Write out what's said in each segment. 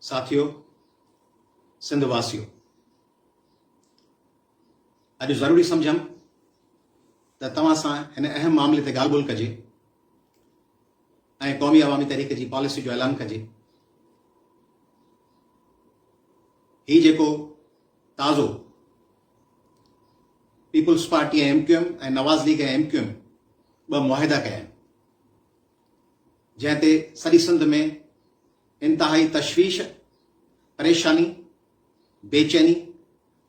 साथियों, सिंधवासियों, अॼु ज़रूरी सम्झम त तव्हां सां हिन अहम मामले ते ॻाल्हि ॿोल कजे ऐं क़ौमी अवामी तहरीक जी पॉलिसी जो ऐलान कजे। ही जेको ताज़ो पीपुल्स पार्टी ऐं MQM ऐं नवाज़ लीग ऐं MQM ॿ मुआहिदा कया आहिनि, जंहिं ते सॼी सिंध में इंतहाई तशवीश, परेशानी, बेचैनी,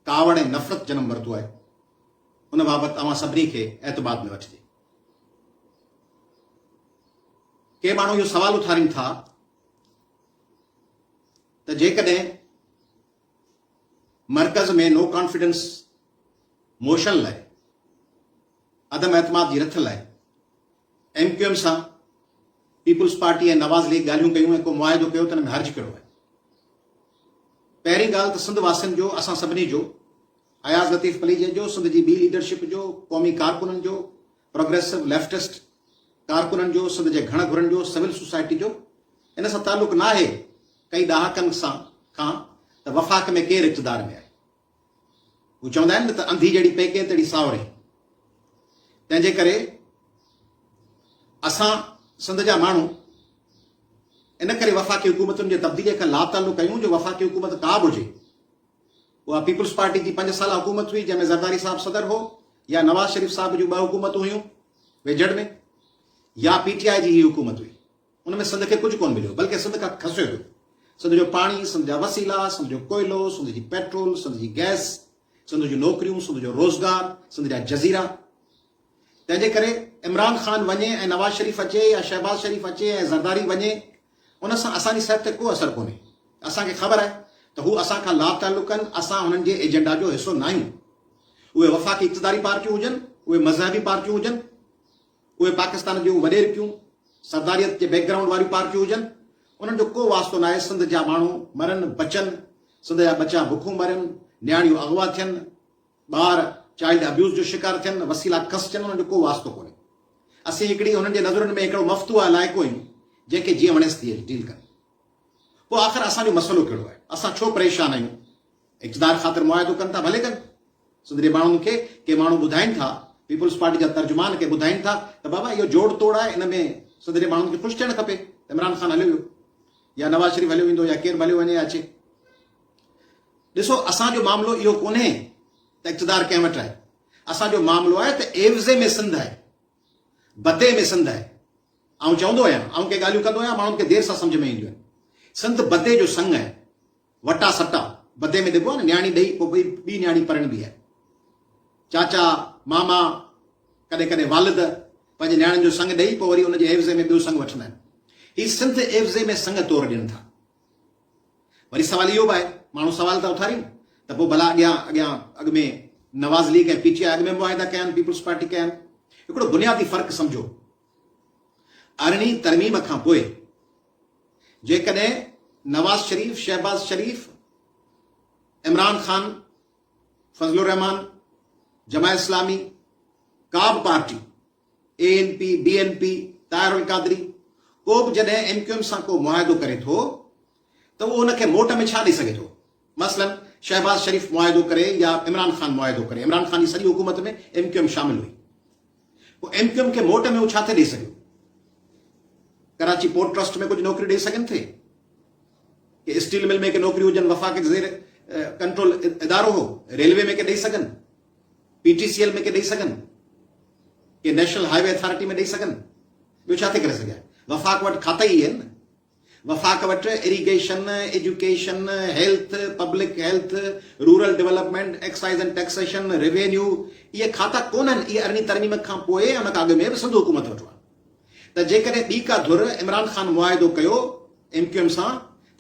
कावड़ ऐं नफ़रत जनम वरितो आहे। उन बाबति तव्हां सभिनी खे एतबाद में वठिजे। के माण्हू इहो सवाल उथारीनि था त जेकॾहिं मर्कज़ में नो कॉन्फिडेंस मोशन लाइ, अदम एतमाद जी रथ लाइ MQM सां पीपुल्स पार्टी ऐं नवाज़ लीग ॻाल्हियूं कयूं ऐं को मुआहिदो कयो त हिन में हर्ज कहिड़ो आहे? पहिरीं ॻाल्हि त सिंध वासियुनि जो, असां सभिनी जो, अयाज़ लतीफ़ पलीजे जो, सिंध जी ॿी लीडरशिप जो, क़ौमी कारकुननि जो, प्रोग्रेसिव लेफ्टिस्ट कारकुननि जो, सिंध जे घण घुरनि जो, सिविल सोसाइटी जो इन सां तालुक़ न आहे कई ॾहाकनि सां खां त वफ़ाक़ में केरु इक़्तिदार में आहे। हू चवंदा आहिनि न त अंधी जहिड़ी पेके तहिड़ी सावरे। तंहिंजे करे असां सिंध जा माण्हू इन करे वफ़ाक़ी हुकूमतुनि जे तब्दीलीअ खां लातालुक़ कयूं जो वफ़ाक़ी हुकूमत का बि हुजे, उहा पीपुल्स पार्टी जी 5 साल हुकूमत हुई जंहिंमें ज़रदारी साहब सदर हो, या नवाज़ शरीफ साहब जूं 2 हुकूमतूं हुयूं वेझड़ में, या PTI जी ही हुकूमत हुई। उनमें सिंध खे कुझु कोन मिलियो, बल्कि सिंध खां खसियो पियो। सिंध जो पाणी, सिंध जा वसीला, सिंध जो कोयलो, सिंध जी पेट्रोल, सिंध जी गैस, सिंध जूं नौकरियूं, सिंध जो रोज़गार, सिंध जा जज़ीरा। तंहिंजे करे इमरान ख़ान वञे ऐं नवाज़ शरीफ अचे या शहबाज़ शरीफ अचे ऐं ज़रदारी वञे, उन सां असांजी सिहत ते को असर कोन्हे। असांखे ख़बर आहे त हू असां खां लातालुक़ आहिनि, असां हुननि जे एजेंडा जो हिसो न आहियूं। उहे वफ़ाक़ी इक़्तिदारी पार्टियूं हुजनि, उहे मज़हबी पार्टियूं हुजनि, उहे पाकिस्तान जूं वॾेरकियूं सरदारियत जे बैकग्राउंड वारियूं पार्टियूं हुजनि, उन्हनि जो को वास्तो न आहे। सिंध जा माण्हू मरनि बचनि, सिंध जा बचा बुखूं मरनि, नियाणियूं अगवा थियनि, ॿार चाइल्ड अब्यूज़ जो शिकार थियनि, वसीला कस थियनि, उन्हनि जो को वास्तो कोन्हे। असीं हिकिड़ी हुननि जे नज़रुनि में हिकिड़ो मफ़्तूहा लाइक़ो आहियूं जंहिंखे जीअं वणेसि थी डील कनि। पोइ आख़िर असांजो मसइलो कहिड़ो आहे? असां छो परेशान आहियूं? इक़्तिदार ख़ातिर मुआहिदो कनि था, भले कनि। सिंध जे माण्हुनि खे के माण्हू ॿुधाइनि था, पीपुल्स पार्टी जा तर्जुमान खे ॿुधाइनि था त बाबा इहो जोड़ तोड़ आहे, इन में सिंध जे माण्हुनि खे ख़ुशि थियणु खपे। इमरान ख़ान हलियो वियो, या नवाज़ शरीफ हलियो वेंदो, या केरु हलियो वञे या अचे। ॾिसो, असांजो मामिलो इहो कोन्हे त इक़्तिदार कंहिं वटि आहे। असांजो मामिलो आहे त एवज़े में सिंध आहे, बदे में सिंध आहे। ऐं चवंदो आहियां, ऐं के ॻाल्हियूं कंदो आहियां, माण्हुनि खे देरि सां सम्झ में ईंदियूं आहिनि। सिंध बदे जो संग आहे, वटा सटा। बदे में ॾिबो आहे न, न्याणी ॾेई पोइ ॿी न्याणी परणबी आहे। चाचा, मामा, कॾहिं कॾहिं वालिद पंहिंजे न्याणियुनि जो संग ॾेई पोइ वरी उनजे एवज़े में ॿियो संग वठंदा आहिनि। ही सिंध एवज़े में संग तौर ॾियनि था। वरी सवाल इहो बि आहे, माण्हू सवाल था उथारिनि त पोइ भला अॻ में नवाज़ लीग ऐं PTI अॻ में मुआहिदा कया आहिनि, पीपुल्स पार्टी कया आहिनि। हिकिड़ो बुनियादी फ़र्क़ु सम्झो। 18वीं तरमीम खां पोइ जेकॾहिं नवाज़ शरीफ, शहबाज़ शरीफ, इमरान ख़ान, फज़लुर रहमान, जमात इस्लामी, का बि party, ANP, BNP, Tahirul Qadri, को बि जॾहिं MQM सां को मुआहिदो करे थो त उहो उनखे मोट में छा ॾेई सघे थो? मसलन शहबाज़ शरीफ मुआहिदो करे या इमरान ख़ान मुआहिदो करे। इमरान ख़ान जी सॼी हुकूमत में MQM शामिल हुई। पोइ MQM खे मोट में उहो छा थो ॾेई सघे? कराची पोर्ट ट्रस्ट में कुझु नौकरी ॾेई सघनि थे, कि स्टील मिल में के नौकरी हुजनि, वफ़ाक़ जे ज़ेर कंट्रोल इदारो हो, रेलवे में के ॾेई सघनि, PTCL में के ॾेई सघनि, कि नेशनल हाईवे अथॉरिटी में ॾेई सघनि। ॿियो छा थी करे सघे? वफ़ाक़ वटि खाता ई आहिनि। वफ़ाक़ वटि irrigation, education, health, public health, rural development, excise and taxation, revenue, इहे खाता कोन आहिनि। इहे 18वीं तरमीम खां पोइ उन खां अॻु में बि सिंध हुकूमत वटि हुआ। त जेकॾहिं ॿी का धुर इमरान ख़ान मुआहिदो कयो MQM सां,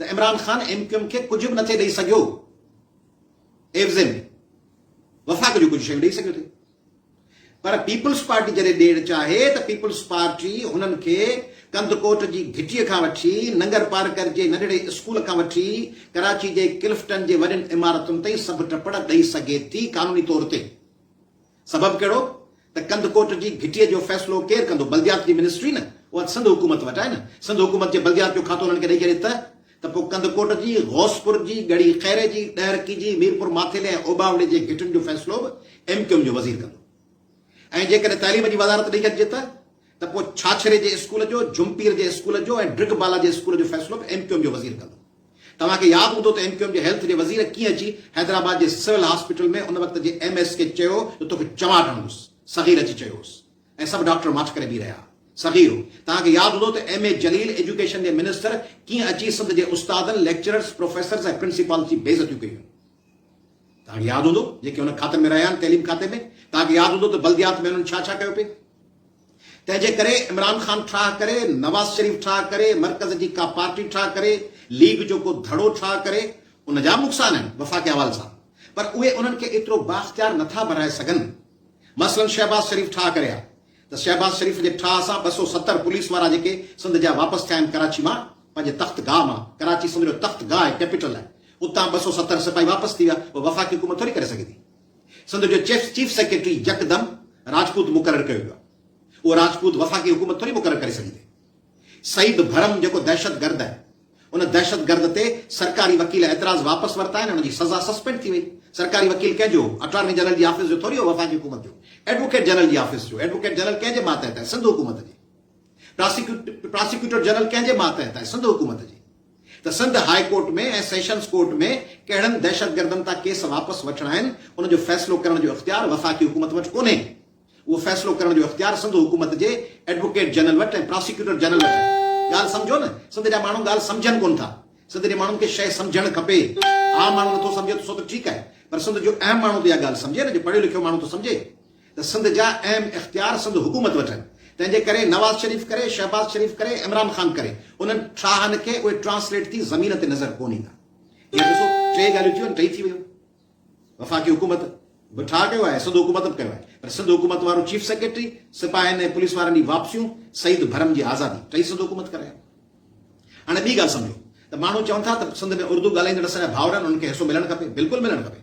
त इमरान ख़ान MQM खे कुझु बि नथे ॾेई सघियो एवज़े में। वफ़ाक़ जो कुझु शयूं ॾेई सघियो थे। पर पीपुल्स पार्टी जॾहिं ॾियणु चाहे त पीपुल्स पार्टी हुननि खे कंदकोट जी घिटीअ खां वठी, नंगर पार्कर जे नंढड़े स्कूल खां वठी, कराची जे क्लिफ्टन जे वॾियुनि इमारतुनि ताईं सभु टपड़ ॾेई सघे थी क़ानूनी तौर ते। सबबु कहिड़ो? त कंदकोट जी घिटीअ जो फ़ैसिलो केरु कंदो? बल्दियात जी मिनिस्ट्री न, उहा सिंध हुकूमत वटि आहे न। सिंध हुकूमत जे बल्दियात जो खातो उन्हनि खे ॾेई छॾे त पोइ कंदकोट जी, गौसपुर जी, गढ़ी खैरे जी, ॾहरकी जी, मीरपुर माथेले ऐं ओबावड़े जे घिटियुनि जो फ़ैसिलो बि MQM जो वज़ीर कंदो। ऐं जेकॾहिं तालीम जी वज़ारत ॾेई छॾिजे त पोइ छाछरे जे स्कूल जो, जुम्पीर जे स्कूल जो ऐं ड्रिगबाला जे स्कूल जो फ़ैसिलो बि MQM जो वज़ीर कंदो। तव्हांखे यादि हूंदो त MQM जे हेल्थ जे वज़ीर कीअं अची हैदराबाद जे सिविल हॉस्पिटल में उन वक़्त जे MS खे चयो त तोखे चमाट हणंदुसि, सग़ीर अची चयोसि, ऐं सभु डॉक्टर माच करे बीह रहिया। सग़ीरो तव्हांखे यादि हूंदो त MA जलील एजुकेशन जे मिनिस्टर कीअं अची सिंध जे उस्तादनि, लेक्चरर्स, प्रोफेसर्स ऐं प्रिंसिपल जी बेइज़तियूं कयूं। तव्हांखे यादि हूंदो जेके हुन खाते में रहिया आहिनि, तइलीम खाते में, तव्हांखे यादि हूंदो त बल्दियात में हुननि छा छा कयो पिए। तंहिंजे करे इमरान ख़ान ठाह करे, नवाज़ शरीफ़ ठाह करे, मर्कज़ जी का पार्टी ठाह करे, लीग जो को धड़ो ठाह करे, उन जा नुक़सान आहिनि वफ़ाक़ी हवाले सां, पर उहे उन्हनि खे एतिरो बाख़्तियार नथा बणाए सघनि। मसलन शहबाज़ शरीफ़ ठाह करे आहे त शहबाज़ शरीफ़ जे ठाह सां 270 पुलिस वारा जेके सिंध जा वापसि थिया आहिनि कराची मां, पंहिंजे तख़्तगाह मां, कराची सिंध जो तख़्तगाह आहे, कैपिटल आहे, उतां 270 सिपाही वापसि थी विया। उहो वफ़ाक़ी हुकूमत थोरी करे सघे थी। सिंध जो चीफ सेक्रेटरी यकदमि राजपूत मुक़ररु कयो वियो, उहो राजपूत वफ़ाक़ी हुकूमत थोरी मुक़ररु करे सघे थी। सईद भरम जेको दहशतगर्द आहे, उन दहशतगर्द ते सरकारी वकील एतिराज़ वापसि वरिता आहिनि, हुनजी सज़ा सस्पेंड थी वई। सरकारी वकील कंहिंजो? अटॉर्नी जनरल जी ऑफिस जो थोरी हो, वफ़ाक़ी हुकूमत जो। एडवोकेट जनरल जी ऑफिस जो। एडवोकेट जनरल कंहिंजे मातहत आहे? सिंध हुकूमत जी। प्रोसिक्यूटर जनरल कंहिंजे मातहत आहे? सिंध हुकूमत जी। त सिंध हाई कोर्ट में ऐं सेशंस कोर्ट में कहिड़नि दहशतगर्दनि तां केस वापसि वठणा आहिनि, उनजो फ़ैसिलो करण जो इख़्तियार वफ़ाक़ी हुकूमत वटि कोन्हे। उहो फ़ैसिलो करण जो इख़्तियार सिंध हुकूमत जे एडवोकेट जनरल वटि ऐं प्रोसिक्यूटर जनरल वटि आहे। ॻाल्हि सम्झो न, सिंध जा माण्हू ॻाल्हि सम्झनि कोन था। सिंध जे माण्हुनि खे शइ सम्झणु खपे। आम माण्हू नथो सम्झे त सो त ठीकु आहे, पर सिंध जो अहम माण्हू त इहा ॻाल्हि सम्झे न, जो पढ़ियो लिखियो माण्हू त सम्झे त सिंध जा अहम इख़्तियार सिंध हुकूमत वटि आहिनि। तंहिंजे करे नवाज़ शरीफ़ करे, शहबाज़ शरीफ़ करे, इमरान ख़ान करे, उन्हनि ठाहनि खे उहे ट्रांसलेट थी ज़मीन ते नज़र कोन ईंदा। इहे ॾिसो, टे ॻाल्हियूं थियूं आहिनि, टई थी वियूं। वफ़ाक़ी हुकूमत बि ठाह कयो आहे, सिंध हुकूमत बि कयो आहे, पर सिंध हुकूमत वारो चीफ सेक्रेटरी, सिपाहियुनि ऐं पुलिस वारनि जी वापसियूं, सईद भरम जी आज़ादी, टई सिंध हुकूमत करे। हाणे ॿी ॻाल्हि सम्झो त माण्हू चवनि था त सिंध में उर्दू ॻाल्हाईंदड़ असांजा भाउर आहिनि, उन्हनि खे हिसो मिलणु खपे। बिल्कुलु मिलणु खपे।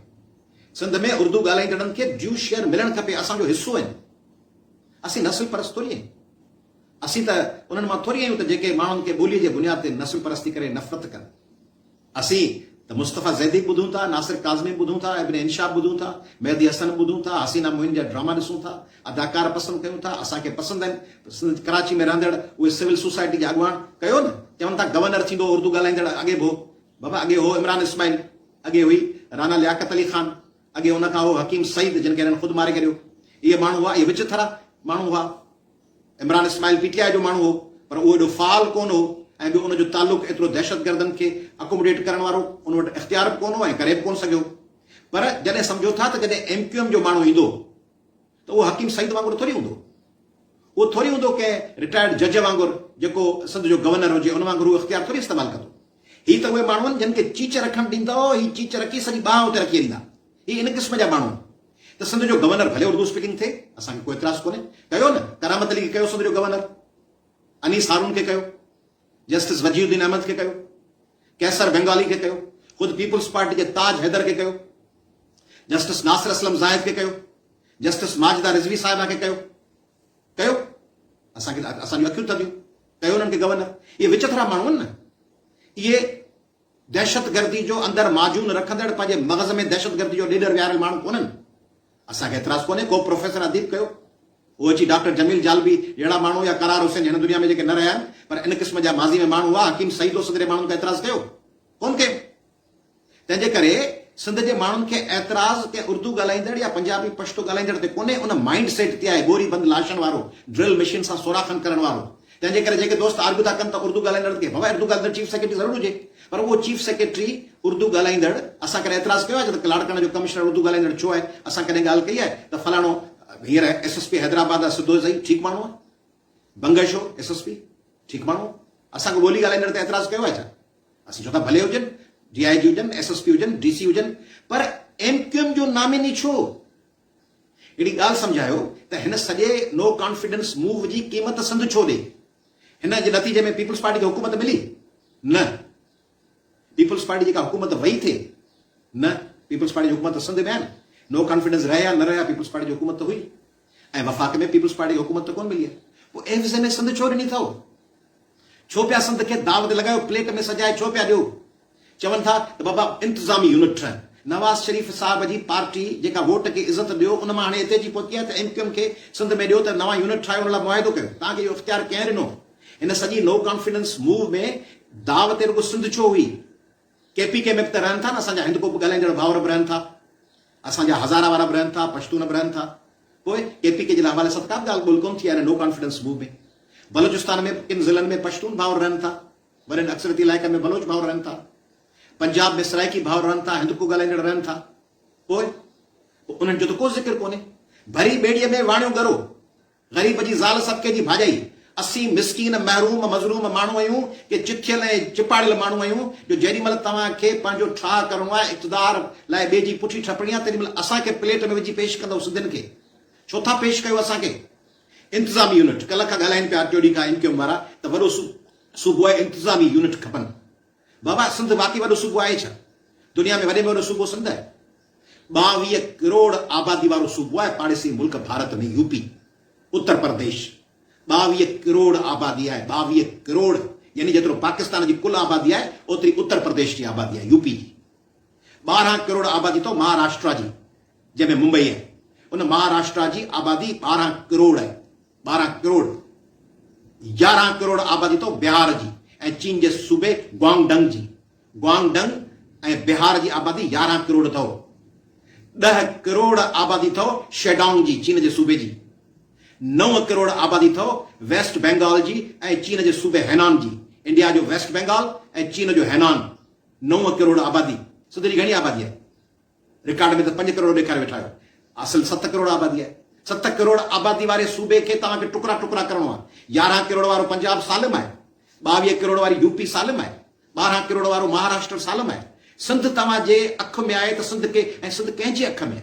सिंध में उर्दू ॻाल्हाईंदड़नि खे ड्यू शेयर मिलणु खपे, असांजो हिसो आहिनि। असीं नस्ल परस्त थोरी आहियूं। असीं त उन्हनि मां थोरी आहियूं त जेके माण्हुनि खे ॿोलीअ जे बुनियाद ते नस्ल परस्ती करे नफ़रत कनि। असीं त मुस्तफ़ा ज़ैदी ॿुधूं था, नासिर काज़मी ॿुधूं था, इब्न इंशाब ॿुधूं था, मेहदी हसन ॿुधूं था, हसीना मोइन जा ड्रामा ॾिसूं था, अदाकार पसंदि कयूं था, असांखे पसंदि आहिनि। कराची में रहंदड़ उहे सिविल सोसाइटी जा अॻुवान कयो न, चवनि था गवर्नर थींदो उर्दू ॻाल्हाईंदड़। अॻे हो बाबा, अॻे हो इमरान इस्माइल, अॻे हुई राना लियाकत अली ख़ान, अॻे हुन खां हो हकीम सईद जिन खे हिननि ख़ुदि मारे छॾियो। इहे माण्हू हुआ, इहे विच थरा माण्हू हुआ। इमरान इस्माइल PTI जो माण्हू हो, पर उहो एॾो फ़ाल कोन हो, ऐं ॿियो उनजो तालुक एतिरो दहशतगर्दनि खे अकोमोडेट करण वारो उन वटि इख़्तियार बि कोन हो ऐं करे बि कोन सघियो। पर जॾहिं सम्झो था त जॾहिं MQM जो माण्हू ईंदो त उहो हकीम सईद वांगुरु थोरी हूंदो। उहो थोरी हूंदो कंहिं रिटायर्ड जज वांगुरु जेको सिंध जो गवर्नर हुजे, उन वांगुरु इख़्तियार थोरी इस्तेमालु कंदो। हीअ त उहे माण्हू आहिनि जिन खे चीच रखणु ॾींदो, हीअ चीच रखी सॼी ॿाह उते रखी ॾींदा। हीअ इन क़िस्म जा माण्हू। त सिंध जो गवर्नर भले उर्दू स्पीकिंग थिए, असांखे कोई एतिराज़ कोन्हे। कयो न, करामत अली खे कयो सिंध जो गवर्नर, अनीस हारून खे कयो, जस्टिस वजीउद्दीन अहमद खे कयो, कैसर बंगाली खे कयो, ख़ुदि पीपुल्स पार्टी जे ताज हैदर खे कयो, जस्टिस नासिर असलम ज़ाहिद खे कयो, जस्टिस माजिदा रिज़वी साहिबा खे कयो। कयो, असांजूं अखियूं थदियूं, कयो उन्हनि खे गवर्नर। इहे विचथरा माण्हू आहिनि न, इहे दहशतगर्दी जो अंदरि माजून रखंदड़, पंहिंजे मग़ज़ में दहशतगर्दी जो लीडर विहारियल माण्हू कोन्हनि। असांखे एतिराज़ कोन्हे। को प्रोफेसर अदीब कयो, उहो अची डॉक्टर जमील जालबी जहिड़ा माण्हू या करार हुसैन हिन दुनिया में जेके न रहिया आहिनि, पर इन क़िस्म जा माज़ी में माण्हू हुआ, हकीम सईद सदरे माण्हुनि खे एतिराज़ कयो कोन कयो। तंहिंजे करे सिंध जे माण्हुनि खे एतिराज़ के उर्दू ॻाल्हाईंदड़ या पंजाबी पश्तो ॻाल्हाईंदड़ ते कोन्हे, उन माइंड सेट ते आहे गोरी बंद लाशनि वारो, ड्रिल मशीन सां सोराखनि करण वारो। तंहिंजे करे जेके दोस्त आर्गू था कनि त उर्दू ॻाल्हाईंदड़ खे बाबा उर्दू ॻाल्हाईंदड़ चीफ सेक्रेटरी ज़रूरु हुजे, पर उहो चीफ सेक्रेटरी उर्दू ॻाल्हाईंदड़ असां कॾहिं एतिराज़ कयो आहे त लाड़काना जो कमिश्नर उर्दू ॻाल्हाईंदड़ छो आहे? असां कॾहिं ॻाल्हि कई आहे त फलाणो हींअर SSP हैदराबाद आहे सिद्धो ज़ई ठीकु माण्हू आहे, बंगश हो SSP ठीकु माण्हू आहे, असांखे ॿोली ॻाल्हाईंदड़ ते एतिराज़ कयो आहे छा? असीं चओ था भले हुजनि, DIG हुजनि, SSP हुजनि, DC हुजनि, पर MQM जो नामिनी छो? अहिड़ी ॻाल्हि सम्झायो त हिन सॼे नो कॉन्फिडेंस मूव जी क़ीमत सिंध छो ॾे? हिन जे नतीजे में पीपुल्स पार्टी खे हुकूमत मिली न? पीपुल्स पार्टी जेका हुकूमत वई थिए न, पीपुल्स पार्टी जी हुकूमत सिंध में आहे न। नो कॉन्फिडेंस रहिया न रहिया, पीपुल्स पार्टी जी हुकूमत हुई, ऐं वफ़ाक़ में पीपुल्स पार्टी जी हुकूमत कोन मिली आहे। पोइ एफज़े में सिंध छो ॾिनी अथव? छो पिया संद खे दावत लगायो, प्लेट में सजाए छो पिया ॾियो? चवनि था त बाबा इंतज़ामी यूनिट ठहनि। नवाज शरीफ साहब जी पार्टी जेका वोट खे इज़त ॾियो, उन मां हाणे हिते जी पहुती आहे त एमक्यूएम खे सिंध में ॾियो त नवां यूनिट ठाहियो, उन लाइ मुआइदो कयो। तव्हांखे इहो इख़्तियार कंहिं ॾिनो? हिन सॼी नो कॉन्फिडेंस मूव में दावत रुगो सिंध छो हुई? केपीके में बि त रहनि था न, असांजा हिंद कोप ॻाल्हाईंदड़ भाउर बि रहनि था, असांजा हज़ारा वारा बि रहनि था, पश्तून बि रहनि था। पोइ केपीके जे हवाले सां का बि ॻाल्हि ॿोल कोन थी आहे नो कॉन्फिडेंस मूव में। बलोचिस्तान में किन ज़िलनि में पश्तून भाउर रहनि था, वॾनि अक्सरती इलाइक़नि में बलोच भाउर रहनि था, पंजाब में सराइकी भाउर रहनि था, हिंदको ॻाल्हाईंदड़ रहनि था। पोइ उन्हनि जो त को ज़िक्र कोन्हे। भरी ॿेड़ीअ में वाणियो गरो, ग़रीब जी ज़ाल सबके जी भाॼाई। असीं मिसकीन महरूम मज़लूम माण्हू आहियूं कि चिथियल ऐं चिपाड़ियल माण्हू आहियूं जो जेॾी महिल तव्हांखे पंहिंजो ठाह करिणो आहे, इक़्तिदार लाइ ॿिए जी पुठी ठपणी आहे, तेॾी महिल असांखे प्लेट में विझी पेश कंदव सिंधियुनि खे। छो था पेश कयो असांखे? इंतज़ामी यूनिट कल्ह खां ॻाल्हाइनि पिया टियों ॾींहुं खां एमक्यूएम वारा त वॾो सूबो आहे, इंतज़ामी यूनिट खपनि। बाबा सिंध वाक़ई वॾो सूबो आहे छा? दुनिया में वॾे में वॾो सूबो सिंध आहे। 22 करोड़ आबादी वारो सूबो आहे पाड़ेसी मुल्क भारत में, यूपी, उत्तर प्रदेश। 22 करोड़ आबादी आहे, 22 करोड़, यानी जेतिरो पाकिस्तान जी कुल आबादी आहे ओतिरी उत्तर प्रदेश जी आबादी आहे, यूपी जी। 12 करोड़ आबादी तो महाराष्ट्र जी, जंहिंमें मुंबई आहे। उन महाराष्ट्र जी आबादी 12 करोड़ आहे, 12 करोड़। 11 करोड़ आबादी तो बिहार जी ऐं चीन जे सूबे ग्वांगडंग जी। ग्वांगडंग ऐं बिहार जी आबादी 11 करोड़ अथव। 10 करोड़ आबादी अथव शेडोंग जी, चीन जे सूबे जी। 9 करोड़ आबादी अथव वेस्ट बंगाल जी ऐं चीन जे सूबे हैनान जी। इंडिया जो वेस्ट बंगाल ऐं चीन जो हैनान। 9 करोड़ आबादी। सिंध जी घणी आबादी आहे? रिकॉर्ड में त 5 करोड़ ॾेखारे वेठा आहियो, असल 7 करोड़ आबादी आहे। 7 करोड़ आबादी वारे सूबे खे तव्हांखे टुकड़ा टुकड़ा करणो आहे। 11 करोड़ वारो पंजाब सालिम आहे, 22 करोड़ वारी यूपी सालिम आहे, 12 करोड़ वारो महाराष्ट्र सालिम आहे। सिंध तव्हांजे अख में आहे त सिंध खे, ऐं सिंध कंहिंजे अख में?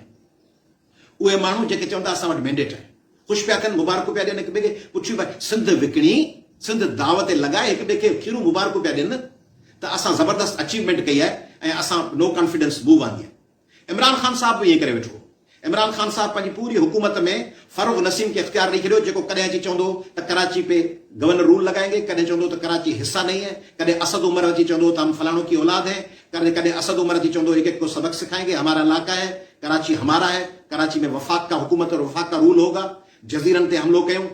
उहे माण्हू जेके चवंदा असां वटि मैंडेट आहे, ख़ुशि पिया थियनि, मुबारकूं पिया ॾियनि, हिक ॿिए खे पुछियूं पिया सिंध विकिणी, सिंध दाव ते लॻाए हिक ॿिए खे खीरूं मुबारकूं पिया ॾियनि त असां ज़बरदस्त अचीवमेंट कई आहे ऐं असां नो कॉन्फिडेंस मूव आंदी आहे। इमरान खान साहब बि ईअं करे वेठो। इमरान खान साहब पंहिंजी पूरी हुकूमत में फारूक नसीम खे इख्तियार ॾेई छॾियो, जेको कॾहिं अची चवंदो त कराची पे गवर्नर रूल लगाएंगे, कॾहिं चवंदो त कराची हिस्सा नहीं है, कॾहिं असद उमर अची चवंदो त हम फलाणों की औलाद है, कॾहिं असद उमर अची चवंदो एक एक को सबक सिखाएंगे, हमारा इलाका है, कराची हमारा है, कराची में वफाक का हुकूमत और वफाक का रूल होगा। जज़ीरनि ते हमलो कयूं।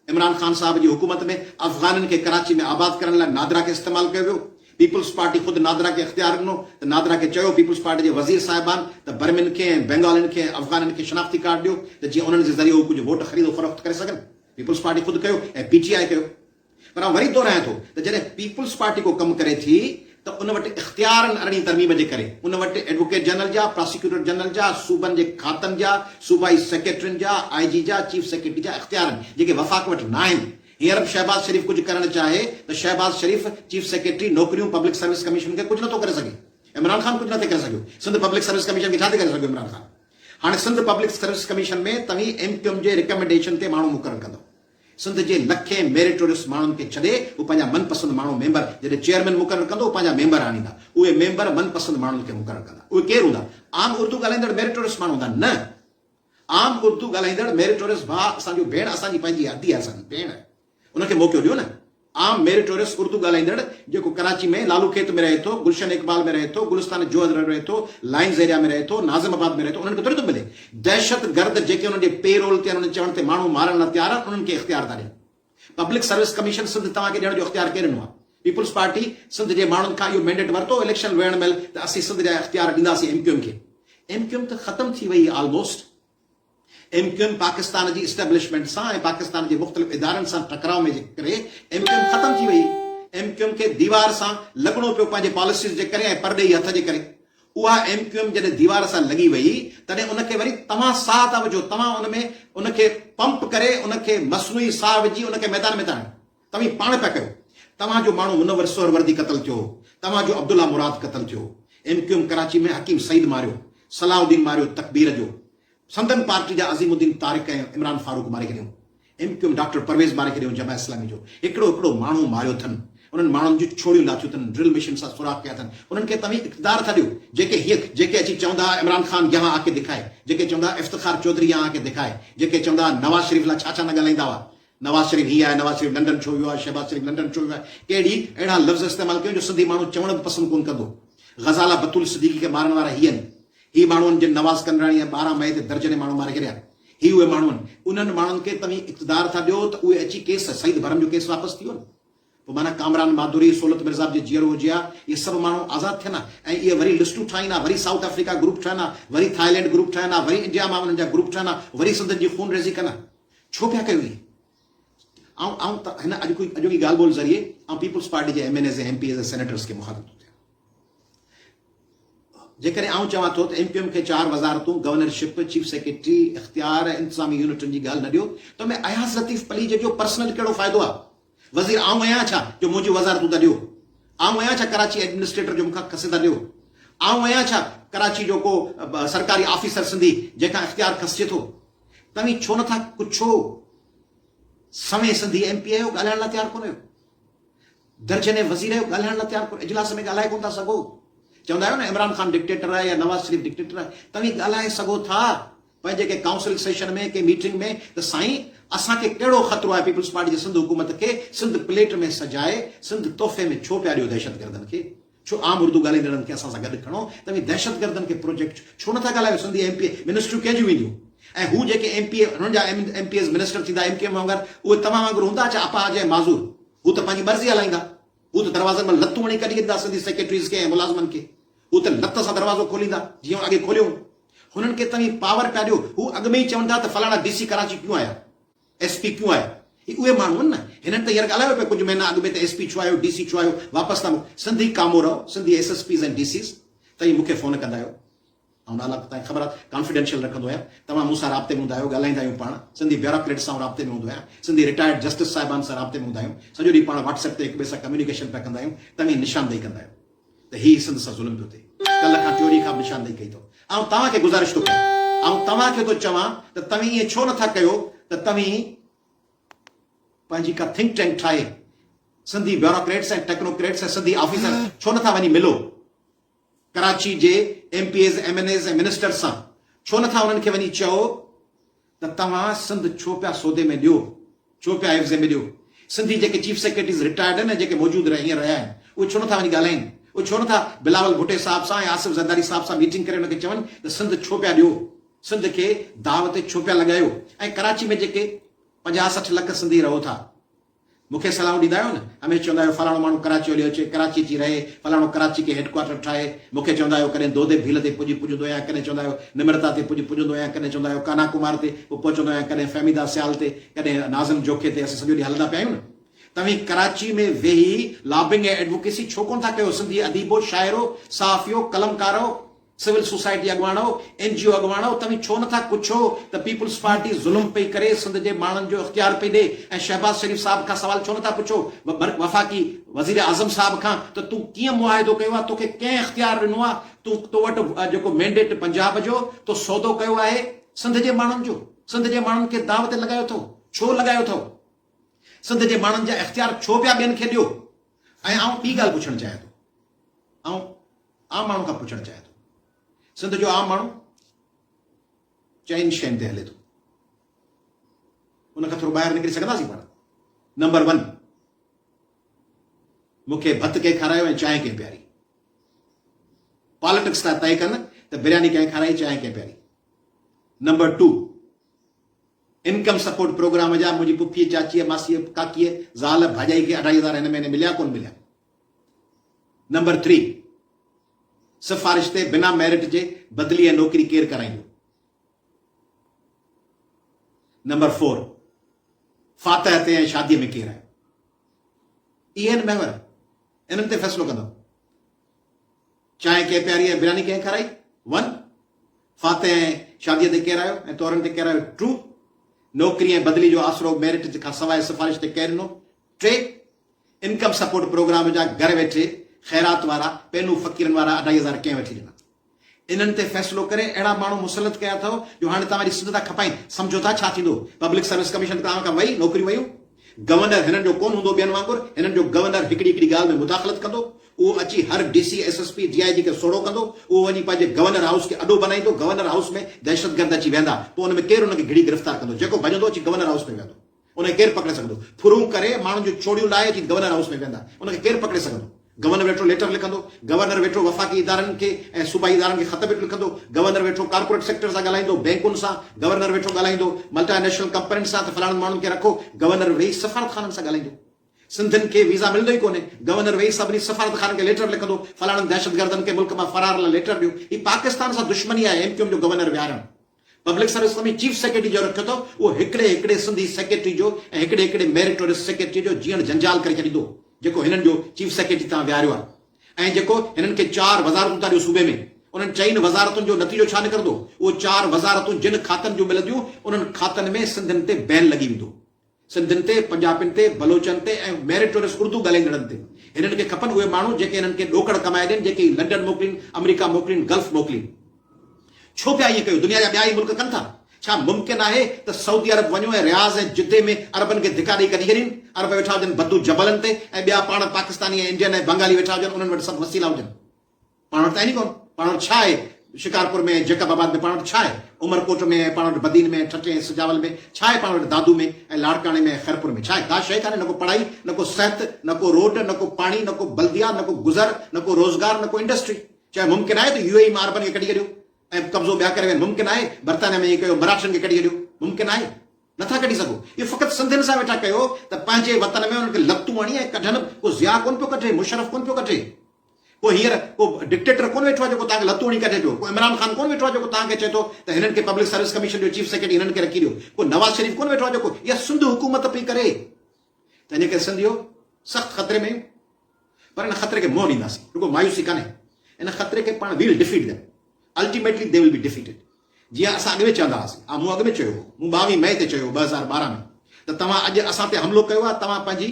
इमरान खान साहब जी हुकूमत में अफगाननि खे कराची में आबाद करण लाइ नादरा खे इस्तेमाल कयो वियो। पीपल्स पार्टी खुद नादरा के इख्तियार ॾिनो त नादरा खे चयो पीपल्स पार्टी जे वज़ीर साहिबान त बर्मिन खे ऐं बंगालिन खे अफगाननि खे शनाख्ती कार्ड ॾियो त जीअं उन्हनि जे ज़रिए उहे कुझु वोट ख़रीदो फरोख्त करे सघनि। पीपल्स पार्टी खुद कयो ऐं पीटीआई कयो। पर वरी दोहरायां थो त जॾहिं पीपल्स पार्टी को कमु करे थी त उन वटि इख्तियारनि अरिड़हीं तरमीम जे करे उन वटि एडवोकेट जनरल जा, प्रोसिक्यूटर जनरल जा, सूबनि जे खातनि जा, सूबाई सेक्रेटरियुनि जा, आईजी जा, चीफ सेक्रेटरी जा इख्तियारनि जेके वफ़ाक वटि न आहिनि। हींअर बि शहबाज शरीफ़ कुझु करणु चाहे त शहबाज शरीफ़ चीफ सेक्रेटरी नौकरियूं पब्लिक सर्विस कमीशन खे कुझु नथो करे सघे। इमरान खान कुझु नथो करे सघियो। सिंध पब्लिक सर्विस कमीशन खे छा थी करे सघियो इमरान खान? हाणे सिंध पब्लिक सर्विस कमीशन में तव्हीं एमक्यूएम जे रिकमेंडेशन ते माण्हू मुक़ररु कंदो। सिंध जे लखे मेरिटोरियस माण्हुनि खे छॾे उहे पंहिंजा मनपसंद माण्हू मेंबर, जॾहिं चेयरमैन मुक़ररु कंदो पंहिंजा मेंबर आणींदा। उहे मेंबर मनपसंद माण्हुनि खे मुक़ररु कंदा। उहे केरु हूंदा? आम उर्दू ॻाल्हाईंदड़ मेरिटोरियस माण्हू हूंदा? न, आम उर्दू ॻाल्हाईंदड़ मेरिटोरियस भाउ असांजो भेण, असांजी पंहिंजी आदी आहे, असांजी भेण, उनखे मौक़ो ॾियो न। आम मेरिटोरियस उर्दू ॻाल्हाईंदड़ जेको कराची में लालू खेत में रहे थो, गुलशन इकबाल में रहे थो, गुलिस्तान जोहर में रहे थो, लाइन्स एरिया में रहे थो, नाज़िमाबाद में रहे थो, उन्हनि खे थोरी थो मिले। दहशत गर्द जेके उन्हनि जे पेरोल ते उन्हनि चवण ते माण्हू मारण लाइ तयार आहिनि, उन्हनि खे इख्तियार था ॾियनि। पब्लिक सर्विस कमीशन सिंध तव्हांखे ॾियण जो इख्तियार केरु ॾिनो आहे? पीपल्स पार्टी सिंध जे माण्हुनि खां इहो मैंडेट वरितो इलेक्शन वेहण महिल त असीं सिंध जा इख्तियार ॾींदासीं एमक्यूएम खे। एमक्यूएम त ख़तम थी वई ऑलमोस्ट। एमक्यूएम पाकिस्तान जी इस्टेब्लिशमेंट सां ऐं पाकिस्तान जे मुख़्तलिफ़ इदारनि सां टकराव में करे एमक्यूएम ख़तम थी वई। एमक्यूएम खे दीवार सां लॻणो पियो पंहिंजे पॉलिसीज़ जे करे ऐं परॾेही हथ जे करे। उहा एमक्यूएम जॾहिं दीवार सां लॻी वई तॾहिं उनखे वरी तव्हां साह था विझो, तव्हां उन में उनखे पंप करे उनखे मसनूई साह विझी उनखे मैदान में था आणियो। तव्हीं पाण पिया कयो। तव्हांजो माण्हू मुनव्वर सोहरवर्दी क़तल थियो, तव्हांजो अब्दुल्ला मुराद क़तल थियो। एमक्यूएम कराची में हकीम सईद मारियो, सलाउद्दीन मारियो तकबीर जो, संदन पार्टी जा अज़ीमुद्दीन तारिक ऐं इमरान फारूक मारे छॾियो। एमक्यूएम डॉक्टर परवेज़ मारे छॾियो जमात इस्लामी जो। हिकिड़ो माण्हू मारियो अथनि, उन्हनि माण्हुनि जूं छोड़ियूं लाथियूं अथनि, ड्रिल मशीन सां सुराख कया अथनि। उन्हनि खे तव्हीं इक़्तिदार था ॾियो जेके अची चवंदा इमरान खान यहाँ आके दिखाए, जेके चवंदा इफ्तिखार चौधरी यहाँ आके दिखाए, जेके चवंदा नवाज शरीफ लाइ छा छा न ॻाल्हाईंदा हुआ। नवाज शरीफ ही आहे, नवाज शरीफ लंडन छो वियो आहे, शहबाज शरीफ लंडन छो वियो आहे, कहिड़ी अहिड़ा लफ़्ज़ इस्तेमालु कयूं जो सिंधी माण्हू चवण बि पसंदि कोन कंदो। ग़ज़ाला बतूल सिद्दीकी खे मारण वारा ही आहिनि। ही माण्हुनि जिन नवाज़ कंदराणी 12 मई ते दर्जने माण्हू मारे छॾिया, ही उहे माण्हू आहिनि। उन्हनि माण्हुनि खे तव्हीं इक़्तिदार था ॾियो त उहे अची केस सईद भरम जो केस वापसि थी वियो न। पोइ माना कामरान माधुरी, सोलत मिर्ज़ा जे जीअरो हुजे हा, इहे सभु माण्हू आज़ादु थियनि हा, ऐं इहे वरी लिस्टूं ठाहिनि हा, वरी साउथ अफ्रीका ग्रुप ठहनि हा, वरी थाईलैंड ग्रुप ठहनि हा, वरी इंडिया मां उन्हनि जा ग्रुप ठहनि हा, वरी सिंधियुनि जी खून रेज़ी कनि हा। छो पिया कयो इहे? ऐं हिन अॼोकी ॻाल्हि ॿोल ज़रिए ऐं पीपल्स पार्टी जे MNAs ऐं MPs ऐं सेनेटर्स खे मुखातिब थो थियां। जेकॾहिं आउं चवां थो त MPM खे 4 वज़ारतूं, गवर्नरशिप, चीफ सेक्रेटरी, इख़्तियार ऐं इंतज़ामी यूनिटुनि जी ॻाल्हि न ॾियो त में अयाज़ लतीफ़ पलीज जो पर्सनल कहिड़ो फ़ाइदो आहे? वज़ीर आउं आहियां छा जो मुंहिंजी वज़ारतूं था ॾियो? आउं आहियां छा कराची एडमिनिस्ट्रेटर जो मूंखां खसे था ॾियो? आउं आहियां छा कराची जो को सरकारी ऑफिसर सिंधी जंहिंखां इख़्तियार खसिजे थो? तव्हीं छो नथा कुझु समय सिंधी MP आहियो, ॻाल्हाइण लाइ तयारु कोन आहियो? दर्जने वज़ीर आहियो, ॻाल्हाइण लाइ तयारु कोन, इजलास में ॻाल्हाए कोन था सघो। चवंदा आहियो न इमरान खान डिक्टेटर आहे या नवाज शरीफ डिक्टेटर आहे, तव्हीं ॻाल्हाए सघो था पंहिंजे के काउंसिल सेशन में, के मीटिंग में, त साईं असांखे कहिड़ो ख़तरो आहे पीपल्स पार्टी जी सिंध हुकूमत खे? सिंध प्लेट में सजाए सिंध तोहफ़े में छो पिया ॾियो दहशतगर्दनि खे? छो आम उर्दू ॻाल्हाईंदड़नि खे असां सां गॾु खणो? तव्हीं दहशतगर्दनि खे प्रोजेक्ट छो नथा ॻाल्हायो? सिंधी MP मिनिस्ट्रियूं कंहिंजियूं वेंदियूं? ऐं हू जेके MP हुननि जा MPs मिनिस्टर थींदा MKM वांगुरु, उहे तव्हां वांगुरु हूंदा छा अपा अजय माज़ूर? हू त पंहिंजी मर्ज़ी हलाईंदा, हू त दरवाज़नि में लतूं हणी कढी ॾींदा सिंधी सेक्रेटरीज़ खे ऐं मुलाज़िमनि खे, हू त लत सां दरवाज़ो खोलींदा जीअं अॻे खोलियो। हुननि खे तव्हीं पावर पिया ॾियो, हू अॻु में ई चवनि था त फलाणा DC कराची क्यों आया, SP क्यों आया? ही उहे माण्हू आहिनि न। हिननि त हींअर ॻाल्हायो पियो कुझु महीना अॻु में त SP छो आयो, DC छो आयो, वापसि था सिंधी कामो रहो, सिंधी SSPs ऐं DCs। तव्हीं मूंखे फ़ोन कंदा आहियो, ऐं नाला तव्हांखे ख़बर आहे कॉन्फिडेंशियल रखंदो आहियां, तव्हां मूंसां राब्ते में हूंदा आहियो, ॻाल्हाईंदा आहियूं पाण, सिंधी ब्यूरोक्रेट सां राब्ते में हूंदो आहियां, सिंधी रिटायर्ड जस्टिस साहिबान सां राब्ते में हूंदा आहियूं, सॼो ॾींहुं पाण WhatsApp ते हिक ॿिए सां कम्युनिकेशन पिया कंदा आहियूं। तव्हीं निशानदेही कंदा आहियो त ही सिंध सां ज़ुल्म पियो थिए, कल्ह खां चोरी खां निशानदेही कई अथव। ऐं तव्हांखे गुज़ारिश थो कयां, ऐं तव्हांखे थो चवां त तव्हीं ईअं छो नथा कयो त तव्हीं पंहिंजी का थिंक टैंक ठाहे सिंधी ब्यूरोक्रेट्स ऐं टेक्नोक्रेट्स ऐं सिंधी ऑफिसर छो नथा वञी मिलो कराची जे MPs MNAs ऐं मिनिस्टर्स सां? छो नथा उन्हनि खे वञी चओ त तव्हां सिंध छो पिया सौदे में ॾियो, छो पिया हिफ़्ज़े में ॾियो? सिंधी जेके चीफ सेक्रेटरीज़ रिटायर्ड आहिनि ऐं जेके मौजूदु हींअर रहिया आहिनि, उहे छो नथा वञी ॻाल्हाइनि? उहे छो नथा बिलावल भुट्टे साहिब सां ऐं आसिफ ज़रदारी साहिब सां मीटिंग करे हुनखे चवनि त सिंध छो पिया ॾियो, सिंध खे दाव ते छो पिया लॻायो? ऐं कराची में जेके 50-60 लख सिंधी रहो था, मूंखे सलाहूं ॾींदा आहियो न, हमेशह चवंदा आहियो फलाणो माण्हू कराची हलियो अचे, कराची अची रहे, फलाणो कराची खे हेडक्वार्टर ठाहे। मूंखे चवंदा आहियो कॾहिं दोदे भील ते पुॼंदो आहियां, कॾहिं चवंदा आहियो निमरता ते पुॼंदो आहियां, कॾहिं चवंदा आहियो काना कुमार ते पहुचंदो आहियां, कॾहिं फहमीदा सियाल ते, कॾहिं नाज़िम जोखे ते। असां सॼो ॾींहुं हलंदा पिया आहियूं न। तव्हीं कराची में वेही लॉबिंग ऐं एडवोकेसी छो कोन था कयो? सिंधी अदीबो, शाइरो, सहाफ़ियो, कलमकारो, सिविल सोसाइटी अॻवाणो, NGO अॻवाणो, तव्हीं छो नथा कुझो त पीपल्स पार्टी ज़ुल्म पई करे, सिंध जे माण्हुनि जो इख़्तियार पई ॾे? ऐं शहबाज शरीफ साहिब खां सवाल छो नथा पुछो, वफ़ाक़ी वज़ीर आज़म साहिब खां, त तूं कीअं मुआहिदो कयो आहे, तोखे कंहिं इख़्तियार ॾिनो आहे? तो वटि जेको मैंडेट पंजाब जो तो सौदो कयो आहे सिंध जे माण्हुनि जो, सिंध जे माण्हुनि खे दाव ते लॻायो अथव, छो लॻायो अथव? सिंध जे माण्हुनि जा इख़्तियार छो पिया ॿियनि खे ॾियो? ऐं आउं ॿी ॻाल्हि पुछणु चाहियां थो, आउं आम माण्हू खां पुछणु चाहियां थो, सिंध जो आम माण्हू चइनि शयुनि ते हले थो, उन खां थोरो ॿाहिरि निकिरी सघंदासीं पाण? नंबर 1, मूंखे भत कंहिं खारायो ऐं चांहि कंहिं प्यारी। पॉलिटिक्स था तय कनि त बिरयानी कंहिं खाराई, चांहि कंहिं प्यारी। नंबर 2, इनकम सपोर्ट प्रोग्राम जा मुंहिंजी पुफीअ, चाचीअ, मासीअ, काकीअ, ज़ाल, भाॼाई खे 2.500 हिन महीने मिलिया कोन मिलिया। नंबर 3, सिफारिश ते बिना मेरिट जे बदली ऐं नौकरी केरु कराईंदो? नंबर 4, फातह ते ऐं शादीअ में केरु आहे? इहे आहिनि महवर, इन्हनि ते फ़ैसिलो कंदो। चांहि कंहिं प्यारी ऐं बिरयानी कंहिं खाराई 1, फातह ऐं शादीअ ते केरु आयो ऐं तोरनि ते केरु आयो 2, नौकरी ऐं बदली जो आसरो मेरिट खां सवाइ सिफारिश ते केरु ॾिनो 3, इनकम सपोर्ट प्रोग्राम जा घर वेठे ख़ैरात वारा, पेनू फ़क़ीरनि वारा 2.500 कंहिं वठी ॾिना? इन्हनि ते फ़ैसिलो करे अहिड़ा माण्हू मुसलत कया अथव जो हाणे तव्हांजी सिंध था खपाइनि। सम्झो था छा थींदो? पब्लिक सर्विस कमीशन तव्हां खां वई, नौकरियूं वयूं, गवर्नर हिननि जो कोन हूंदो ॿियनि वांगुरु, हिननि जो गवर्नर हिकिड़ी हिकिड़ी ॻाल्हि में मुदाख़लत कंदो, उहो अची हर DC SSP DIG खे सोड़ो कंदो, उहो वञी पंहिंजे गवर्नर हाउस खे अॾो बनाईंदो, गवर्नर हाउस में दहशतगर्द अची वेंदा, पोइ हुन में केरु हुनखे घिड़ी गिरफ़्तार कंदो? जेको भॼंदो अची गवर्नर हाउस में वेंदो, उनखे केरु पकड़े सघंदो? फुरूं करे माण्हुनि जो चोड़ियूं लाहे अची गवर्नर हाउस में वेंदा, उनखे केरु पकड़े सघंदो? गवर्नर वेठो लेटर लिखंदो, गवर्नर वेठो वफ़ाक़ी इदारनि खे ऐं सूबाई इदारनि खे ख़त वेठो लिखंदो, गवर्नर वेठो कारपोरेट सेक्टर सां ॻाल्हाईंदो, बैंकुनि सां, गवर्नर वेठो ॻाल्हाईंदो मल्टीनेशनल कंपनियुनि सां त फलाणनि माण्हुनि खे रखो, गवर्नर वेही सफ़ारतखाननि सां ॻाल्हाईंदो। सिंधियुनि खे वीज़ा मिलंदो ई कोन्हे, गवर्नर वेही सभिनी सफ़ारतखाननि खे लेटर लिखंदो, फलाणनि दहशतगर्दनि खे मुल्क मां फरार लाइ लेटर ॾियो। ही पाकिस्तान सां दुश्मनी आहे MQM जो गवर्नर विहारणु। Public service commission chief secretary जो रखियो अथव, उहो हिकिड़े हिकिड़े सिंधी सेक्रेटरी जो ऐं हिकिड़े हिकिड़े मेरिटोरियस सेक्रेटरी जो जीअण जंजाल करे छॾींदो, जेको हिननि जो चीफ सेक्रेटरी तव्हां विहारियो आहे। ऐं जेको हिननि खे 4 वज़ारतूं था ॾियो सूबे में, उन्हनि 4 वज़ारतुनि जो नतीजो छा निकिरंदो? उहो 4 वज़ारतूं जिन खातनि जूं मिलंदियूं उन्हनि खातनि में सिंधियुनि ते बैन लॻी वेंदो, सिंधियुनि ते, पंजाबियुनि ते, बलोचनि ते ऐं मेरिटोरियस उर्दू ॻाल्हाईंदड़नि ते। हिननि खे खपनि उहे माण्हू जेके हिननि खे ॾोकड़ कमाए ॾियनि, जेके लंडन मोकिलीनि, अमेरिका मोकिलीनि, गल्फ मोकिलीनि। छो पिया ईअं कयो? दुनिया जा ॿिया ई मुल्क कनि था। छा मुमकिन आहे त सऊदी अरब वञो ऐं रियाज़ ऐं जिद्दे में अरबनि खे धिका ॾेई कढी छॾीनि? अरब वेठा हुजनि बद्दू जबलनि ते ऐं ॿिया पाण पाकिस्तानी ऐं इंडियन ऐं बंगाली वेठा हुजनि, उन्हनि वटि सभु वसीला हुजनि। पाण वटि त आहे नी कोन। पाण वटि छा आहे? शिकारपुर में, जैकबाबाद में पाण वटि छा आहे? उमरकोट में, पाण वटि बदीन में, ठठे सिजावल में छा आहे? पाण वटि दादू में ऐं लाड़काणे में, खैरपुर में छा आहे? का शइ कान्हे। न को पढ़ाई, न को सिहत, न को रोड, न को पाणी, न को बल्दिया, न को गुज़र, न को रोज़गार, न को इंडस्ट्री। चाहे मुमकिन आहे त UAE मां अरबनि खे कढी छॾियो ऐं कब्ज़ो ॿिया करे वेनि? मुमकिन आहे बर्तानिया में इहे कयो, मराठनि खे कढी छॾियो? मुमकिन आहे? नथा कढी सघो। इहो फ़क़ति सिंधियुनि सां वेठा कयो त पंहिंजे वतन में उन्हनि खे लतूं हणी ऐं कढनि। को ज़िया कोन पियो कढे, मुशरफ कोन पियो कढे, को हींअर को डिक्टेटर कोन वेठो आहे जेको तव्हांखे लतूं हणी कढे पियो, को इमरान ख़ान कोन वेठो आहे जेको तव्हांखे चए थो त हिननि खे पब्लिक सर्विस कमीशन जो चीफ सेक्रेटरी हिननि खे रखी ॾियो, को नवाज़ शरीफ़ कोन वेठो आहे जेको इहा सिंध हुकूमत पई करे। तंहिंजे करे सिंधियो सख़्तु ख़तरे में, पर इन ख़तरे खे मोह ॾींदासीं, रुगो मायूसी कान्हे। इन ख़तरे खे पाण we'll defeat them, ultimately they will be defeated. जीअं असां अॻु में चवंदा हुआसीं, मूं अॻु में चयो, मूं 22 मई ते चयो 2012 में त तव्हां अॼु असां ते हमिलो कयो आहे, तव्हां पंहिंजी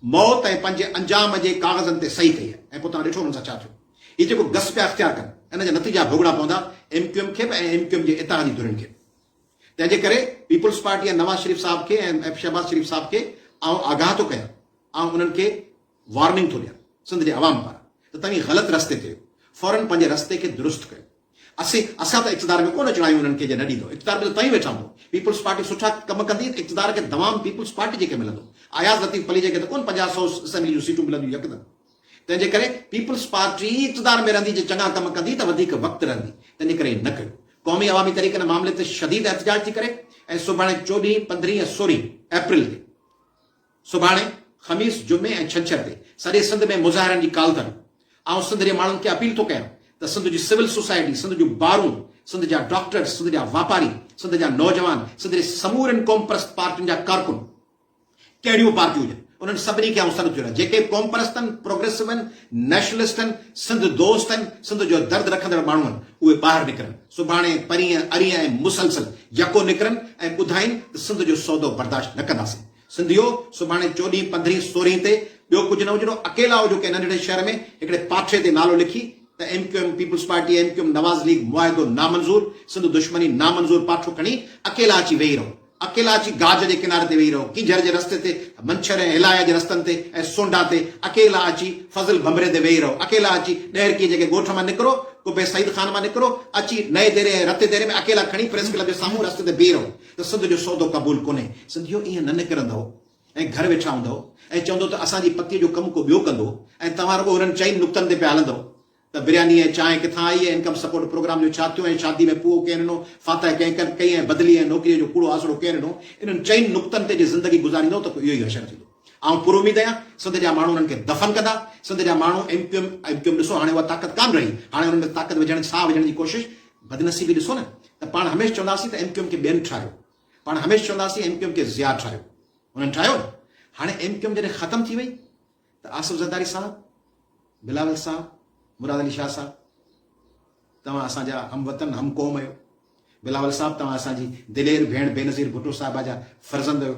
मौत ऐं पंहिंजे अंजाम जे कागज़नि ते सही कई आहे। ऐं पोइ तव्हां ॾिठो हुन सां छा थियो। हीअ जेको गस पिया अख़्तियार कनि, इन जा नतीजा भोगड़ा पवंदा MQM खे बि ऐं MQM जे इतिहादी धुरियुनि खे। तंहिंजे करे पीपल्स पार्टी ऐं नवाज़ शरीफ़ साहब खे ऐं शहबाज़ शरीफ़ साहब खे आउं आगाह थो कयां, आउं उन्हनि खे वार्निंग थो ॾियां सिंध जे अवाम पारां त तव्हीं ग़लति रस्ते ते, फौरन पंहिंजे रस्ते खे दुरुस्त कयो। असां त इक़्तिदार में कोन अचणा आहियूं उन्हनि खे, जे न ॾींदो इक़्तिदार में त तव्हीं वेठा हूंदो। पीपल्स पार्टी सुठा कम कंदी, इक़्तिदार खे तमामु पीपल्स पार्टी जेके मिलंदो। आयाज़ लतीफ़ अली जेके त कोन 50-100 असेंबली जूं सीटूं मिलंदियूं यकदमि। तंहिंजे करे पीपल्स पार्टी इक़्तिदार में रहंदी, जे चङा कम कंदी त वधीक वक़्तु रहंदी। तंहिंजे करे न कयो। क़ौमी अवामी तरीक़े हिन मामले ते शदीद एहतिजाज थी करे ऐं सुभाणे 14, 15 ऐं 16 अप्रैल ते, सुभाणे ख़मीस, जुमे ऐं छंछर ते सॼे सिंध में मुज़ाहिरनि जी काल अथनि। ऐं सिंध जे माण्हुनि खे अपील थो कयां त सिंध जी सिविल सोसाइटी, सिंध जूं बारूं, सिंध जा डॉक्टर्स, सिंध जा वापारी, सिंध जा नौजवान, सिंध जे समूरनि क़ौमपरस्त पार्टियुनि जा कारकुन, कहिड़ियूं पार्टियूं हुजनि, उन्हनि सभिनी खे सॾु थियो आहे। जेके क़ौमपरस्त आहिनि, प्रोग्रेसिव आहिनि, नेशनलिस्ट आहिनि, सिंध दोस्त आहिनि, सिंध जो दर्द रखंदड़ माण्हू आहिनि, उहे ॿाहिरि निकिरनि। सुभाणे, परीहं, अरीहं ऐं मुसलसल यको निकिरनि ऐं ॿुधाइनि त सिंध जो सौदो बर्दाश्त न कंदासीं। सिंधियो सुभाणे 14, 15, 16 ते ॿियो कुझु न हुजणो, अकेला हुजो कंहिं नंढड़े शहर में हिकिड़े पाठे ते नालो लिखी त MQM पीपल्स पार्टी, MQM नवाज़ लीग मुआहिदो नामंज़ूर, सिंध दुश्मनी नामंज़ूर पाठो खणी अकेला अची वेही रहो। अकेला अची गाज जे किनारे ते वेही रहो, किंझर जे रस्ते ते, मंछर ऐं हिलाए जे रस्तनि ते ऐं सोंडा ते अकेला अची फज़ल भंभरे ते वेही रहो। अकेला अची ॾेरकी जेके ॻोठ मां निकिरो, कुबे सईद खान मां निकिरो, अची नए देरे ऐं रते देरे में अकेला खणी प्रेस क्लब जे साम्हूं रस्ते ते बीह रहो त सिंध जो सौदो क़बूल कोन्हे। सिंधियो ईअं न निकिरंदव ऐं घर वेठा हूंदव ऐं चवंदो त असांजी पतीअ जो कमु को ॿियो कंदो ऐं तव्हां रुगो हुननि 4 नुक़्तनि ते पिया हलंदव त बिरयानी ऐं चांहि किथां आई ऐं इनकम सपोर्ट प्रोग्राम जो छा थियो ऐं शादी में पुओ कंहिं ॾिनो, फातह कंहिं कई ऐं बदिली ऐं नौकिरीअ जो कूड़ो आसरो कंहिं ॾिनो। इन्हनि 4 नुक़्तनि ते जे ज़िंदगी गुज़ारींदो त इहो ई हशर थींदो। ऐं पुर उमीद आहियां सिंध जा माण्हू उन्हनि खे दफ़न कंदा। सिंध जा माण्हू MQM ॾिसो, हाणे उहा ताक़त कान रही, हाणे हुननि में ताक़त विझण, साह विझण जी कोशिशि, बदनसीबी ॾिसो न त पाण हमेशह चवंदासीं त MQM खे ॿियनि ठाहियो, पाण हमेशह चवंदासीं MQM खे ज़िया ठाहियो, हुननि ठाहियो न। हाणे MQM जॾहिं ख़तमु थी वई त आसिफ ज़रदारी साहब, बिलावल साहब, मुराद अली शाह साहब, तव्हां असांजा हमवतन हम क़ौम आहियो। बिलावल साहब, तव्हां असांजी दिलेर भेण बेनज़ीर भुट्टो साहिबा जा फर्ज़ंद आहियो।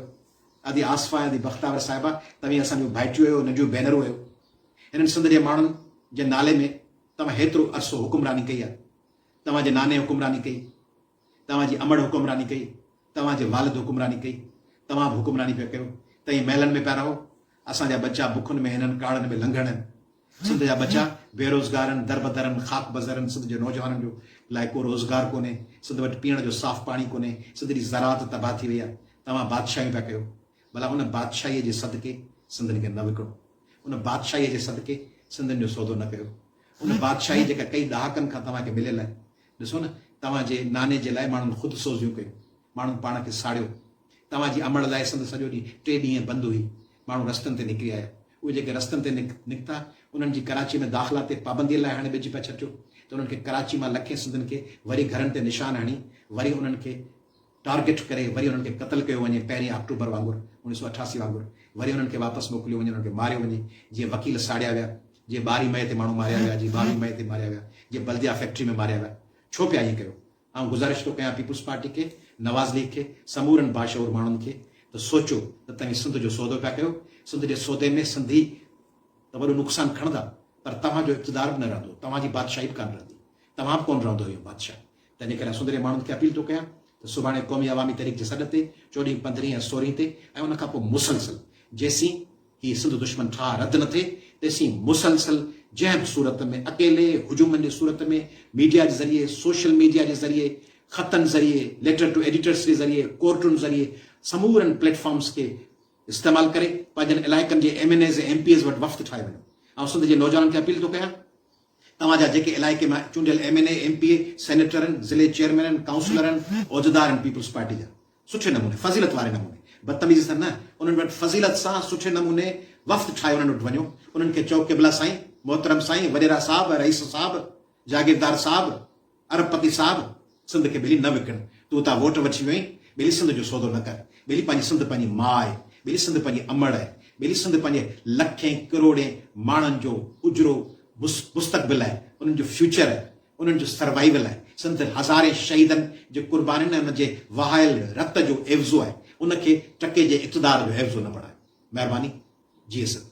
आदि आसफ़ा, आदि बख़्तावर साहिबा, तव्हां असांजो भाइटियूं आहियो, नंढियूं भेनरूं आहियो। हिननि सिंध जे माण्हुनि जे नाले में तव्हां हेतिरो अरसो हुकुमरानी कई आहे। तव्हांजे नाने हुकुमरानी कई, तव्हांजी अमड़ हुकुमरानी कई, तव्हांजे वालिद हुकुमरानी कई, तव्हां बि हुकुमरानी पिया कयो। तव्हीं महलनि में पिया रहो, असांजा बच्चा बुखुनि में, हिननि काड़नि में लंघण आहिनि। सिंध जा बच्चा बेरोज़गारनि, दरबदरनि, ख़ाक बज़रनि। सिंध जे नौजवाननि जो लाइ को रोज़गार कोन्हे, सिंध वटि पीअण जो साफ़ पाणी कोन्हे, सिंध जी ज़राअत तबाह थी वई आहे। तव्हां बादशाही पिया कयो, भला उन बादशाहीअ जे सदके सिंधियुनि खे न विकिणो, उन बादशाहीअ जे सदके सिंधियुनि जो सौदो न कयो, उन बादशाही जेका कई ॾहाकनि खां तव्हांखे मिलियल आहे। ॾिसो न, तव्हांजे नाने जे लाइ माण्हुनि ख़ुदि सोज़ियूं कयूं, माण्हुनि पाण खे साड़ियो। तव्हांजी अमड़ लाइ सिंध सॼो ॾींहुं 3 ॾींहं बंदि हुई, माण्हू रस्तनि ते निकिरी आया। उहे जेके रस्तनि ते निकिता उन्हनि जी कराची में दाख़िला ते पाबंदीअ लाइ हाणे ॿिजी पिया छॾियो, त उन्हनि खे कराची मां लखे सिंधियुनि खे वरी घरनि ते निशान हणी वरी उन्हनि खे टारगेट करे वरी उन्हनि खे क़तल कयो वञे, 1 अक्टूबर वांगुरु 1988 वांगुरु वरी उन्हनि खे वापसि मोकिलियो वञे, उन्हनि खे मारियो वञे। जीअं वकील साड़िया विया, जीअं 12 मई ते माण्हू मारिया विया, जीअं 22 मई ते मारिया विया, जीअं बल्दिया फैक्ट्री में मारिया विया। छो पिया ईअं कयो? ऐं गुज़ारिश थो कयां पीपुल्स पार्टी खे, नवाज़ लीग खे, समूरनि बाशऊर माण्हुनि खे, त सोचो त तव्हां सिंध जो सौदो पिया कयो। सिंध जे सौदे में सिंधी त वॾो नुक़सानु खणंदा, पर तव्हांजो इक़्तिदार बि न रहंदो, तव्हांजी बादशाही बि कान रहंदी, तव्हां बि कोन रहंदो इहो बादशाह। तंहिंजे करे सुंदरे माण्हुनि खे अपील थो कयां त सुभाणे क़ौमी अवामी तहरीक जे सॾ ते 14, 15 ऐं 16 ते ऐं उन खां पोइ मुसलसल जेसीं ही सिंध दुश्मन ठाह रद्द न थिए तेसीं मुसलसल जंहिं बि सूरत में अकेले हुजूमनि जी सूरत में मीडिया जे ज़रिए, सोशल मीडिया जे ज़रिए, ख़तनि ज़रिए, लेटर टू एडिटर्स जे ज़रिए, कोर्टुनि ज़रिए, समूरनि प्लेटफॉर्म्स खे इस्तेमालु करे पंहिंजनि इलाइक़नि जे MNAs ऐं MPs वटि वफ़्त ठाहे वञो। ऐं सिंध जे नौजवाननि खे अपील थो कयां, तव्हांजा जेके इलाइक़े में चूंडियल MNA, MPA, सेनेटरनि, ज़िले चेयरमैननि, काउंसलरनि, उहिदेदारनि पीपुल्स पार्टी जा सुठे नमूने, फज़ीलत वारे नमूने, बदतमीज़ी सां न, उन्हनि वटि फज़ीलत सां सुठे नमूने वफ़्त ठाहे उन्हनि वटि वञो। उन्हनि खे चओ, क़िबला साईं, मोहतरम साईं, वडेरा साहब, रईस साहब, जागीरदार साहब, अरबपति साहब, सिंध खे ॿिली न विकिण। तूं तां वोट वठी वई, ॿिली सिंध जो सौदो न कर। ॿिली पंहिंजी सिंध पंहिंजी माउ आहे, ॿिली सिंध पंहिंजी अमड़ आहे, ॿिली सिंध पंहिंजे लखें करोड़े माण्हुनि जो उजरो मुस्तक़बिल आहे, उन्हनि जो फ्यूचर आहे, उन्हनि जो सर्वाइवल आहे। सिंध हज़ारे शहीदनि जे कुर्बानीनि उन जे वहायल रत जो एवज़ो आहे, उनखे टके जे इक़्तिदार जो एवज़ो न बणाए। महिरबानी। जी सिंध।